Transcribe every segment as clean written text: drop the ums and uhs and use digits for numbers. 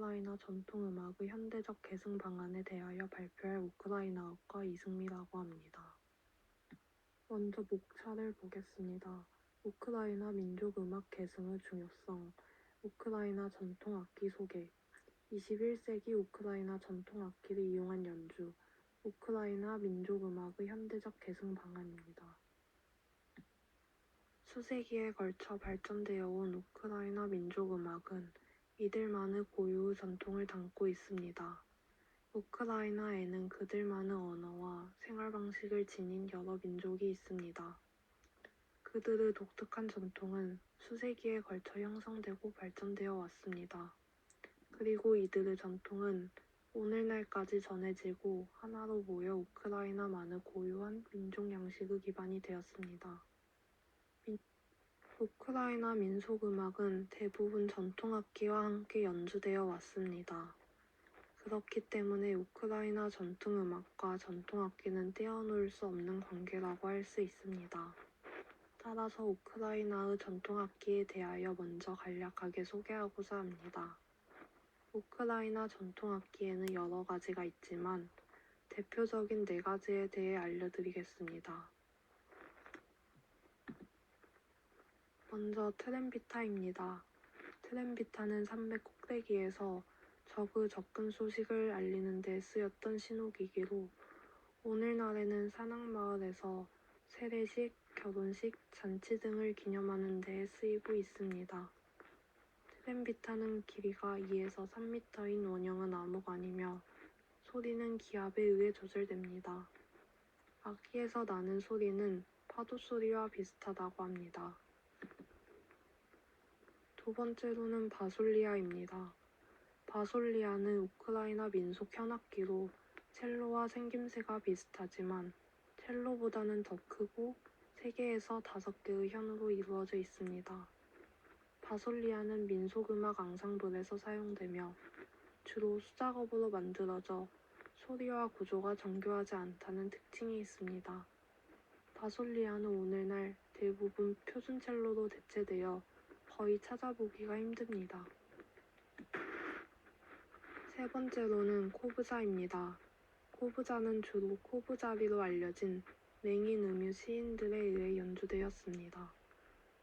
우크라이나 전통음악의 현대적 계승 방안에 대하여 발표할 우크라이나어과 이승미라고 합니다. 먼저 목차를 보겠습니다. 우크라이나 민족음악 계승의 중요성, 우크라이나 전통악기 소개, 21세기 우크라이나 전통악기를 이용한 연주, 우크라이나 민족음악의 현대적 계승 방안입니다. 수세기에 걸쳐 발전되어 온 우크라이나 민족음악은 이들만의 고유의 전통을 담고 있습니다. 우크라이나에는 그들만의 언어와 생활 방식을 지닌 여러 민족이 있습니다. 그들의 독특한 전통은 수세기에 걸쳐 형성되고 발전되어 왔습니다. 그리고 이들의 전통은 오늘날까지 전해지고 하나로 모여 우크라이나만의 고유한 민족 양식의 기반이 되었습니다. 우크라이나 민속음악은 대부분 전통악기와 함께 연주되어 왔습니다. 그렇기 때문에 우크라이나 전통음악과 전통악기는 떼어놓을 수 없는 관계라고 할 수 있습니다. 따라서 우크라이나의 전통악기에 대하여 먼저 간략하게 소개하고자 합니다. 우크라이나 전통악기에는 여러 가지가 있지만 대표적인 4가지에 대해 알려드리겠습니다. 먼저 트렘비타입니다. 트렘비타는 산맥 꼭대기에서 적의 접근 소식을 알리는 데 쓰였던 신호기기로 오늘날에는 산악마을에서 세례식, 결혼식, 잔치 등을 기념하는 데 쓰이고 있습니다. 트렘비타는 길이가 2에서 3m인 원형의 나무관이며 소리는 기압에 의해 조절됩니다. 악기에서 나는 소리는 파도 소리와 비슷하다고 합니다. 두 번째로는 바솔리아입니다. 바솔리아는 우크라이나 민속 현악기로 첼로와 생김새가 비슷하지만 첼로보다는 더 크고 3개에서 5개의 현으로 이루어져 있습니다. 바솔리아는 민속음악 앙상블에서 사용되며 주로 수작업으로 만들어져 소리와 구조가 정교하지 않다는 특징이 있습니다. 바솔리아는 오늘날 대부분 표준 첼로로 대체되어 거의 찾아보기가 힘듭니다. 세 번째로는 코브자입니다. 코브자는 주로 코브자리로 알려진 맹인 음유 시인들에 의해 연주되었습니다.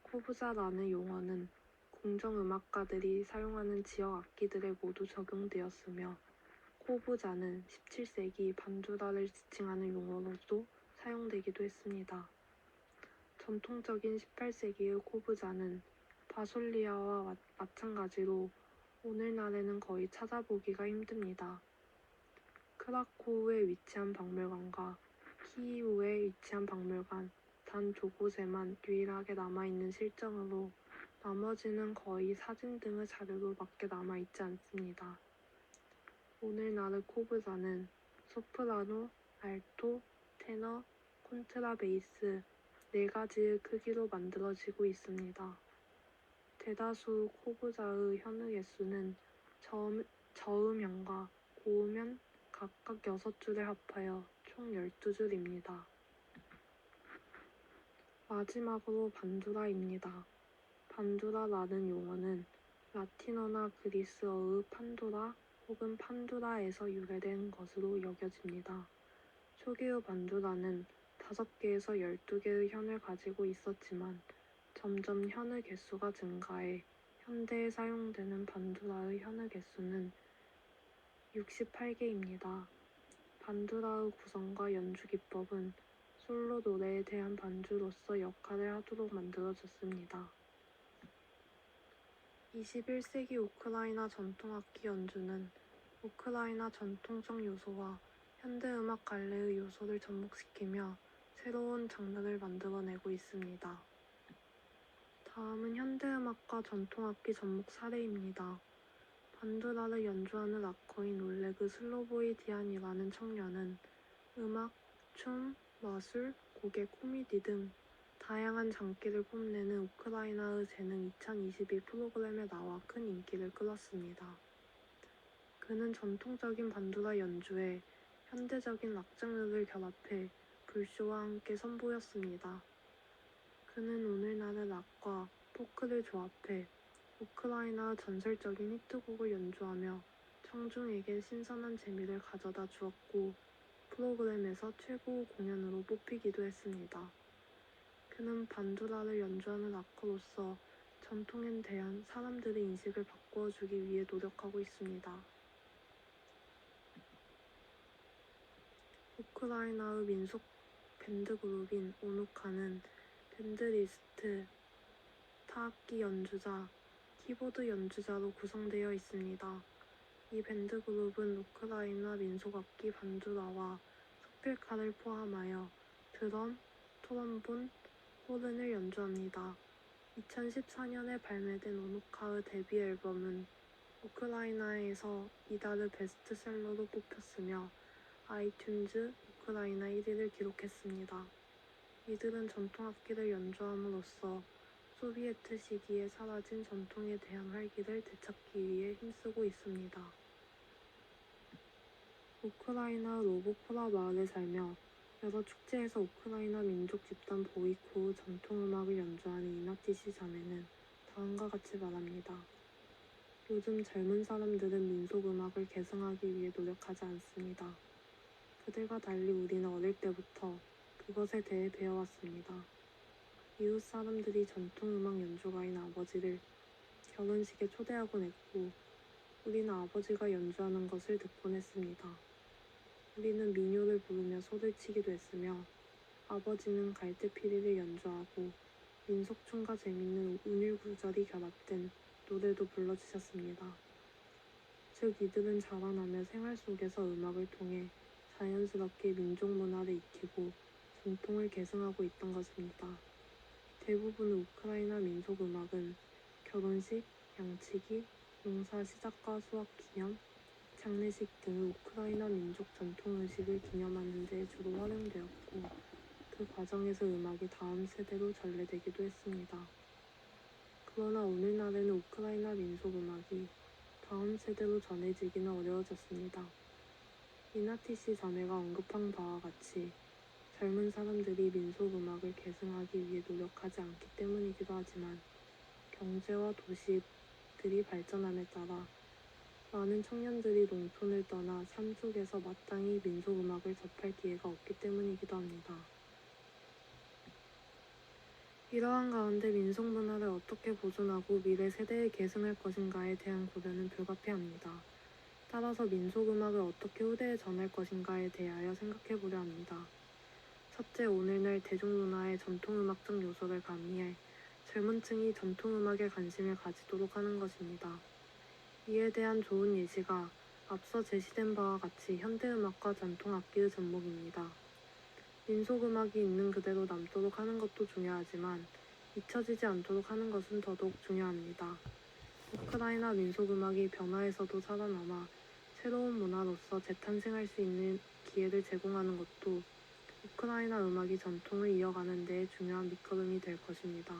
코브자라는 용어는 궁정음악가들이 사용하는 지역 악기들에 모두 적용되었으며 코브자는 17세기 반주라를 지칭하는 용어로도 사용되기도 했습니다. 전통적인 18세기의 코브자는 바솔리아와 마찬가지로 오늘날에는 거의 찾아보기가 힘듭니다. 크라코우에 위치한 박물관과 키이우에 위치한 박물관 단 두 곳에만 유일하게 남아있는 실정으로 나머지는 거의 사진 등의 자료로 밖에 남아있지 않습니다. 오늘날의 코브자는 소프라노, 알토, 테너, 콘트라베이스 4가지의 크기로 만들어지고 있습니다. 대다수 코브자의 현의 개수는 저음현과 고음현 각각 6줄에 합하여 총 12줄입니다. 마지막으로 반두라입니다. 반두라라는 용어는 라틴어나 그리스어의 판도라 혹은 판두라에서 유래된 것으로 여겨집니다. 초기의 반두라는 5개에서 12개의 현을 가지고 있었지만 점점 현의 개수가 증가해 현대에 사용되는 반두라의 현의 개수는 68개입니다. 반두라의 구성과 연주 기법은 솔로 노래에 대한 반주로서 역할을 하도록 만들어졌습니다. 21세기 우크라이나 전통악기 연주는 우크라이나 전통적 요소와 현대음악 갈래의 요소를 접목시키며 새로운 장르를 만들어내고 있습니다. 다음은 현대음악과 전통악기 접목 사례입니다. 반두라를 연주하는 락커인 올레그 슬로보이디안이라는 청년은 음악, 춤, 마술, 고개, 코미디 등 다양한 장기를 뽐내는 우크라이나의 재능 2022 프로그램에 나와 큰 인기를 끌었습니다. 그는 전통적인 반두라 연주에 현대적인 락 장르를 결합해 불쇼와 함께 선보였습니다. 그는 오늘날의 락과 포크를 조합해 우크라이나 전설적인 히트곡을 연주하며 청중에게 신선한 재미를 가져다 주었고 프로그램에서 최고 공연으로 뽑히기도 했습니다. 그는 반두라를 연주하는 악커로서 전통에 대한 사람들의 인식을 바꾸어주기 위해 노력하고 있습니다. 우크라이나의 민속 밴드 그룹인 오누카는 밴드리스트, 타악기 연주자, 키보드 연주자로 구성되어 있습니다. 이 밴드 그룹은 우크라이나 민속악기 반두라와 소필카를 포함하여 드럼, 트럼본, 호른을 연주합니다. 2014년에 발매된 오누카의 데뷔 앨범은 우크라이나에서 이달의 베스트셀러로 뽑혔으며 아이튠즈 우크라이나 1위를 기록했습니다. 이들은 전통악기를 연주함으로써 소비에트 시기에 사라진 전통에 대한 활기를 되찾기 위해 힘쓰고 있습니다. 우크라이나 로보코라 마을에 살며 여러 축제에서 우크라이나 민족 집단 보이코의 전통음악을 연주하는 이나티시 자매는 다음과 같이 말합니다. 요즘 젊은 사람들은 민속음악을 계승하기 위해 노력하지 않습니다. 그들과 달리 우리는 어릴 때부터 그것에 대해 배워왔습니다. 이웃 사람들이 전통음악 연주가인 아버지를 결혼식에 초대하곤 했고 우리는 아버지가 연주하는 것을 듣곤 했습니다. 우리는 민요를 부르며 소를 치기도 했으며 아버지는 갈대피리를 연주하고 민속춤과 재밌는 운율구절이 결합된 노래도 불러주셨습니다. 즉 이들은 자라나며 생활 속에서 음악을 통해 자연스럽게 민족 문화를 익히고 전통을 계승하고 있던 것입니다. 대부분의 우크라이나 민속 음악은 결혼식, 양치기, 농사 시작과 수확 기념, 장례식 등의 우크라이나 민족 전통 의식을 기념하는 데 주로 활용되었고 그 과정에서 음악이 다음 세대로 전래되기도 했습니다. 그러나 오늘날에는 우크라이나 민속 음악이 다음 세대로 전해지기는 어려워졌습니다. 이나티시 자매가 언급한 바와 같이 젊은 사람들이 민속 음악을 계승하기 위해 노력하지 않기 때문이기도 하지만 경제와 도시들이 발전함에 따라 많은 청년들이 농촌을 떠나 산 속에서 마땅히 민속 음악을 접할 기회가 없기 때문이기도 합니다. 이러한 가운데 민속 문화를 어떻게 보존하고 미래 세대에 계승할 것인가에 대한 고려는 불가피합니다. 따라서 민속 음악을 어떻게 후대에 전할 것인가에 대하여 생각해 보려 합니다. 첫째, 오늘날 대중문화의 전통음악적 요소를 가미해 젊은 층이 전통음악에 관심을 가지도록 하는 것입니다. 이에 대한 좋은 예시가 앞서 제시된 바와 같이 현대음악과 전통악기의 접목입니다. 민속음악이 있는 그대로 남도록 하는 것도 중요하지만 잊혀지지 않도록 하는 것은 더더욱 중요합니다. 우크라이나 민속음악이 변화에서도 살아남아 새로운 문화로서 재탄생할 수 있는 기회를 제공하는 것도 우크라이나 음악이 전통을 이어가는 데 중요한 밑거름이 될 것입니다.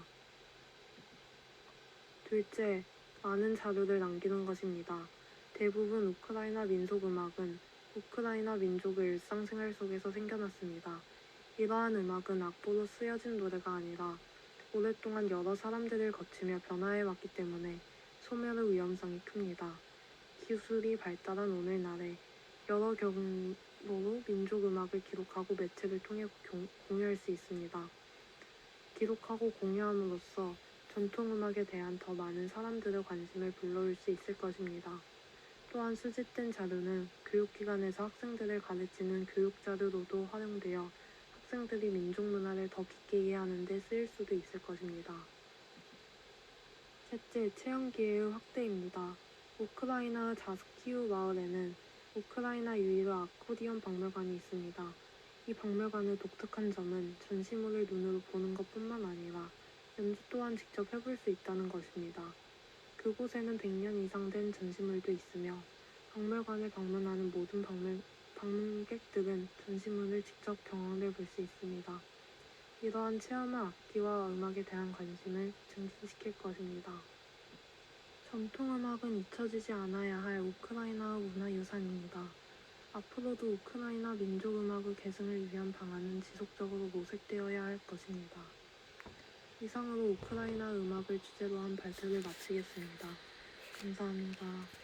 둘째, 많은 자료를 남기는 것입니다. 대부분 우크라이나 민속음악은 우크라이나 민족의 일상생활 속에서 생겨났습니다. 이러한 음악은 악보로 쓰여진 노래가 아니라 오랫동안 여러 사람들을 거치며 변화해왔기 때문에 소멸의 위험성이 큽니다. 기술이 발달한 오늘날에 여러 경로로 민족음악을 기록하고 매체를 통해 공유할 수 있습니다. 기록하고 공유함으로써 전통음악에 대한 더 많은 사람들의 관심을 불러올 수 있을 것입니다. 또한 수집된 자료는 교육기관에서 학생들을 가르치는 교육자료로도 활용되어 학생들이 민족 문화를 더 깊게 이해하는 데 쓰일 수도 있을 것입니다. 셋째, 체험 기회의 확대입니다. 우크라이나 자스키우 마을에는 우크라이나 유일의 아코디언 박물관이 있습니다. 이 박물관의 독특한 점은 전시물을 눈으로 보는 것뿐만 아니라 연주 또한 직접 해볼 수 있다는 것입니다. 그곳에는 100년 이상 된 전시물도 있으며 박물관을 방문하는 모든 방문객들은 전시물을 직접 경험해 볼 수 있습니다. 이러한 체험은 악기와 음악에 대한 관심을 증진시킬 것입니다. 전통음악은 잊혀지지 않아야 할 우크라이나 문화유산입니다. 앞으로도 우크라이나 민족음악의 계승을 위한 방안은 지속적으로 모색되어야 할 것입니다. 이상으로 우크라이나 음악을 주제로 한 발표를 마치겠습니다. 감사합니다.